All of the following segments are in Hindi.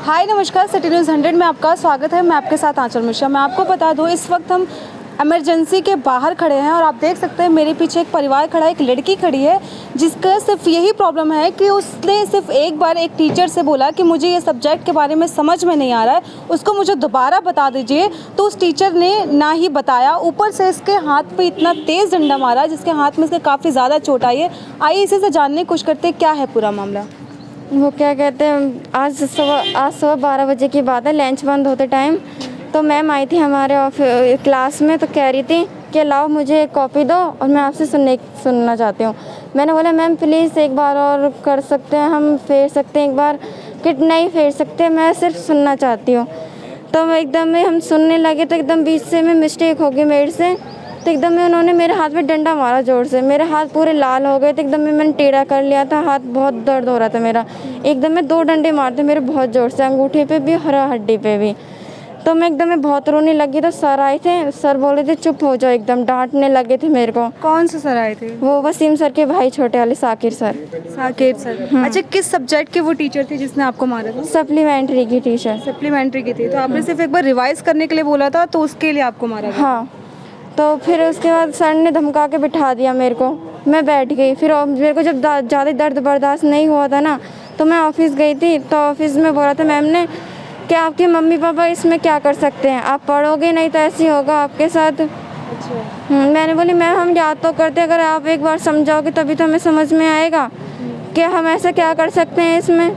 हाय नमस्कार, सिटी न्यूज़ 100 में आपका स्वागत है। मैं आपके साथ आंचल मिश्रा। मैं आपको बता दूं, इस वक्त हम इमरजेंसी के बाहर खड़े हैं और आप देख सकते हैं मेरे पीछे एक परिवार खड़ा है, एक लड़की खड़ी है जिसका सिर्फ यही प्रॉब्लम है कि उसने सिर्फ एक बार एक टीचर से बोला कि मुझे ये सब्जेक्ट के बारे में समझ में नहीं आ रहा है, उसको मुझे दोबारा बता दीजिए। तो उस टीचर ने ना ही बताया, ऊपर से इसके हाथ पे इतना तेज़ डंडा मारा जिसके हाथ में इसके काफ़ी ज़्यादा चोट आई है। आइए इसी से जानने की कोशिश करते हैं क्या है पूरा मामला। वो क्या कहते हैं, आज सुबह 12 बजे की बात है। लंच बंद होते टाइम तो मैम आई थी हमारे क्लास में, तो कह रही थी कि लाओ मुझे एक कॉपी दो और मैं आपसे सुनना चाहती हूँ। मैंने बोला मैम प्लीज़ एक बार और कर सकते हैं, हम फेर सकते हैं एक बार, कि नहीं फेर सकते, मैं सिर्फ सुनना चाहती हूँ। तो एकदम में हम सुनने लगे तो एकदम बीच से में मिस्टेक हो गई मेरे से, तो एकदम में उन्होंने मेरे हाथ में डंडा मारा ज़ोर से। मेरे हाथ पूरे लाल हो गए थे, एकदम में मैंने टेढ़ा कर लिया था, हाथ बहुत दर्द हो रहा था मेरा। एकदम में 2 डंडे मारते मेरे बहुत ज़ोर से, अंगूठे पे भी और हड्डी पे भी। तो मैं एकदम में बहुत रोने लगी। तो सर आए थे, सर बोले थे चुप हो जाओ, एकदम डांटने लगे थे मेरे को। कौन से सर आए थे? वो वसीम सर के भाई छोटे वाले साकिर सर। साकिर सर। अच्छा, किस सब्जेक्ट के वो टीचर थे जिसने आपको मारा था? सप्लीमेंट्री की टीचर। सप्लीमेंट्री की थी। तो आपने सिर्फ एक बार रिवाइज करने के लिए बोला था, तो उसके लिए आपको मारा था? हाँ। तो फिर उसके बाद सर ने धमका के बिठा दिया मेरे को। मैं बैठ गई। फिर मेरे को जब ज़्यादा दर्द बर्दाश्त नहीं हुआ था ना, तो मैं ऑफिस गई थी। तो ऑफिस में बोला था मैम ने कि आपके मम्मी पापा इसमें क्या कर सकते हैं, आप पढ़ोगे नहीं तो ऐसे होगा आपके साथ। अच्छा। मैंने बोली मैम हम याद तो करते, अगर आप एक बार समझाओगे तभी तो हमें समझ में आएगा कि हम ऐसा क्या कर सकते हैं इसमें।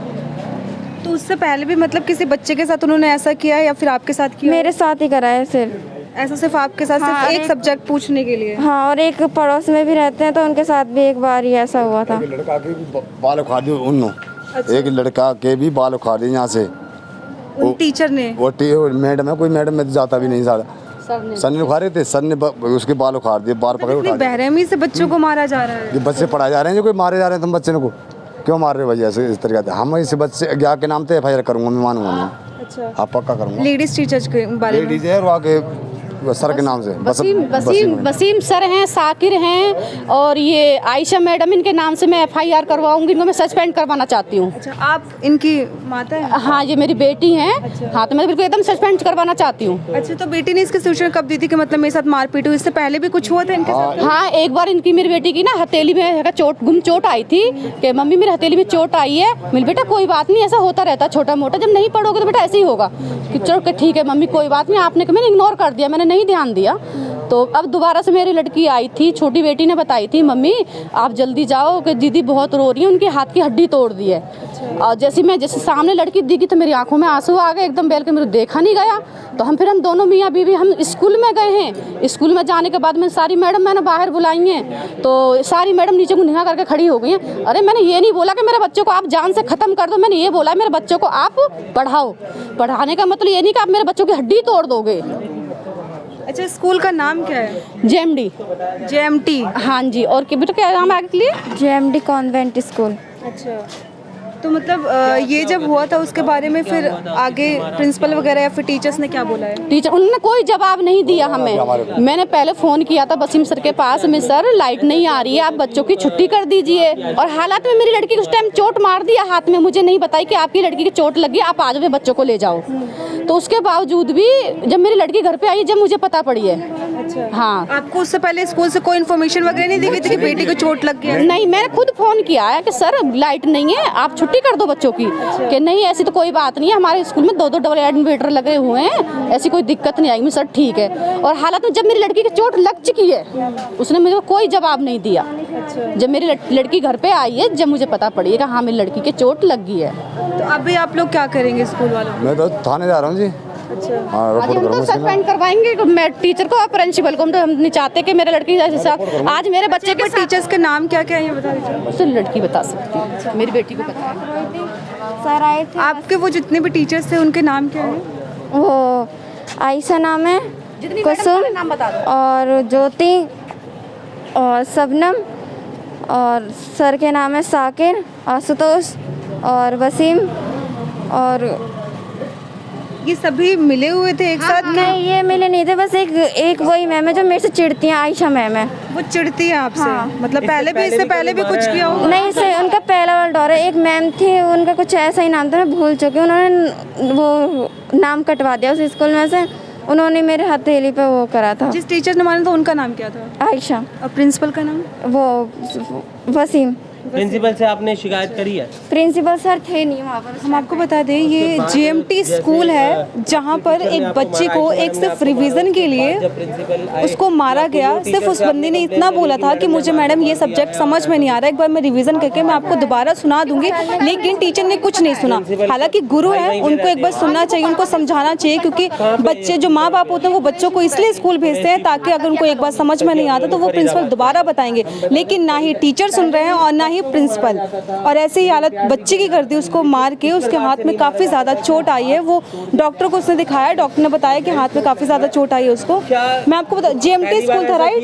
तो उससे पहले भी मतलब किसी बच्चे के साथ उन्होंने ऐसा किया है या फिर आपके साथ किया? मेरे साथ ही कराया सिर्फ। ऐसा सिर्फ आपके साथ? हाँ, सिर्फ एक सब्जेक्ट पूछने के लिए? हाँ, और एक पड़ोस में भी रहते हैं तो उनके साथ भी एक बार ही ऐसा हुआ था। एक लड़का के भी बाल उखाड़ दिए उन्होंने। एक लड़का के भी बाल उखाड़ दिए यहाँ से। उन टीचर ने? वो मैडम है, कोई मैडम में तो जाता भी नहीं सारा। सर ने उखाड़े थे, सर ने उसके बाल उखाड़ दिए, बाल पकड़ उखाड़ दिए। बेरहमी से बच्चों को मारा जा रहा है? ये बच्चे पढ़ाए जा रहे हैं, जो कोई मारे जा रहे हैं, तुम बच्चे को क्यों मार रहे हो भैया ऐसे इस तरीके से? हम इस बच्चे ज्ञा के नाम पे FIR करूँगा, मैं मानूंगा मैं। अच्छा। आप पक्का करूँगा। लेडीज टीचर्स के बारे में? लेडीज है और आगे सर के नाम से वसीम सर हैं, साकिर हैं और ये आयशा मैडम, इनके नाम से मैं FIR करवाऊंगी, इनको मैं सस्पेंड करवाना चाहती हूँ। अच्छा, आप इनकी माता हैं? हाँ, ये मेरी बेटी हैं। अच्छा। हाँ, तो मैं बिल्कुल एकदम सस्पेंड करवाना चाहती हूँ। अच्छा, तो बेटी ने इसकी सूचना कब दी थी कि मतलब मेरे साथ मारपीट हुई? इससे पहले भी कुछ हुआ था इनके साथ? हाँ, एक बार इनकी मेरी बेटी की ना हथेली में चोट आई थी कि मम्मी मेरी हथेली में चोट आई है। मेरी बेटा कोई बात नहीं, ऐसा होता रहता छोटा मोटा, जब नहीं पढ़ोगे तो बेटा ऐसे ही होगा कि चलो ठीक है मम्मी कोई बात नहीं। आपने मैंने इग्नोर कर दिया, मैंने नहीं ध्यान दिया। तो अब दोबारा से मेरी लड़की आई थी, छोटी बेटी ने बताई थी मम्मी आप जल्दी जाओ कि दीदी बहुत रो रही है, उनके हाथ की हड्डी तोड़ दी है। और जैसे सामने लड़की दिखी तो मेरी आंखों में आंसू आ गए, एकदम बैल के मेरे देखा नहीं गया। तो हम दोनों मियाँ बीवी हम स्कूल में गए हैं। स्कूल में जाने के बाद में सारी मैडम मैंने बाहर बुलाई हैं, तो सारी मैडम नीचे को निगाह करके खड़ी हो गई हैं। अरे मैंने ये नहीं बोला कि मेरे बच्चों को आप जान से ख़त्म कर दो, मैंने ये बोला मेरे बच्चों को आप पढ़ाओ। पढ़ाने का मतलब ये नहीं कि आप मेरे बच्चों की हड्डी तोड़ दोगे। अच्छा, स्कूल का नाम क्या है? JMT। हाँ जी। और बेटा क्या नाम है आगे के लिए? JMD convent school. अच्छा, तो मतलब ये जब हुआ था उसके बारे में फिर आगे प्रिंसिपल वगैरह या फिर टीचर्स ने क्या बोला है? टीचर उन्होंने कोई जवाब नहीं दिया हमें। मैंने पहले फ़ोन किया था वसीम सर के पास में, सर लाइट नहीं आ रही है, आप बच्चों की छुट्टी कर दीजिए। और हालात में मेरी लड़की को उस टाइम चोट मार दिया हाथ में, मुझे नहीं बताई कि आपकी लड़की की चोट लगी, आप आज में बच्चों को ले जाओ। तो उसके बावजूद भी जब मेरी लड़की घर पे आई, जब मुझे पता पड़ी है। अच्छा। हाँ। आपको उससे पहले स्कूल से कोई इन्फॉर्मेशन वगैरह नहीं दी गई थी कि बेटी को चोट लग गया है? नहीं, मैंने खुद फ़ोन किया है कि सर लाइट नहीं है, आप छुट्टी कर दो बच्चों की। कि नहीं ऐसी तो कोई बात नहीं है, हमारे स्कूल में 2 डबल इन्वर्टर लगे हुए हैं, ऐसी कोई दिक्कत नहीं आएगी। सर ठीक है। और हालात में जब मेरी लड़की की चोट लग चुकी है, उसने मुझे कोई जवाब नहीं दिया। जब मेरी लड़की घर पे आई है, जब मुझे पता पड़ी है कि हाँ मेरी लड़की की चोट लग गई है। तो अभी आप लोग क्या करेंगे स्कूल वालों? मैं तो थाने जा रहा हूँ जी। अच्छा। हाँ, आज हम तो सस्पेंड करवाएंगे मैं टीचर को और प्रिंसिपल को। हम नहीं चाहते कि मेरे लड़की के साथ आज मेरे बच्चे के टीचर्स के नाम क्या क्या है ये बता दीजिए। सिर्फ लड़की बता सकती है, मेरी बेटी को पता है। सर आए थे। आपके वो जितने भी टीचर्स थे उनके नाम क्या है? वो आयशा नाम है, कुसुम नाम बता दो। और ज्योति और शबनम, और सर के नाम है साकिर, आशुतोष और वसीम और ये सभी मिले हुए थे एक साथ? नहीं, ये मिले नहीं थे, बस एक वही मैम है जो मेरे से चिढ़ती हैं, आयशा मैम है। वो चिढ़ती है आपसे? हाँ। मतलब पहले भी, इससे पहले भी कुछ किया होगा? नहीं, से उनका पहला वाला दौर है। एक मैम थी, उनका कुछ ऐसा ही नाम था, मैं भूल चुकी हूँ। उन्होंने वो नाम कटवा दिया उस स्कूल में से। उन्होंने मेरे हथेली पे वो करा था। जिस टीचर ने मारा था उनका नाम क्या था? आयशा। और प्रिंसिपल का नाम? वो वसीम। प्रिंसिपल से आपने शिकायत करी है? प्रिंसिपल सर थे नहीं वहाँ पर। हम आपको बता दें, ये जीएमटी स्कूल है जहाँ पर एक बच्चे को एक सिर्फ रिवीजन के लिए उसको मारा गया। सिर्फ उस बंदी ने इतना बोला था कि मुझे मैडम ये सब्जेक्ट समझ में नहीं आ रहा, एक बार मैं रिवीजन करके मैं आपको दोबारा सुना दूंगी, लेकिन टीचर ने कुछ नहीं सुना। हालांकि गुरु है, उनको एक बार सुनना चाहिए, उनको समझाना चाहिए, क्योंकि बच्चे जो माँ बाप होते हैं वो बच्चों को इसलिए स्कूल भेजते हैं ताकि अगर उनको एक बार समझ में नहीं आता तो वो प्रिंसिपल दोबारा बताएंगे, लेकिन ना ही टीचर सुन रहे हैं और ना ही प्रिंसिपल। और ऐसी ही हालत बच्चे की कर दी, उसको मार के। उसके हाथ में काफ़ी ज़्यादा चोट आई है। वो डॉक्टर को उसने दिखाया, डॉक्टर ने बताया कि हाथ में काफ़ी ज़्यादा चोट आई है उसको। मैं आपको बता, जीएमटी स्कूल था राइट?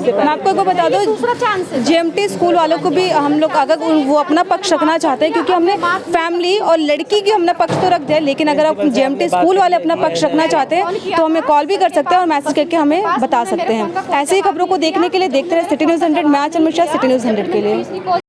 मैं आपको एक बार बता दूं, जीएमटी स्कूल वालों को भी हम लोग अगर वो अपना पक्ष रखना चाहते हैं, क्योंकि हमने फैमिली और लड़की की हमने पक्ष तो रख दिया, लेकिन अगर आप जीएमटी स्कूल वाले अपना पक्ष रखना चाहते हैं तो हमें कॉल भी कर सकते हैं और मैसेज करके हमें बता सकते हैं। ऐसी ही खबरों को देखने के लिए देखते रहे सिटी न्यूज़ 100। मैं आंचल मिश्रा, सिटी न्यूज़ 100 के लिए।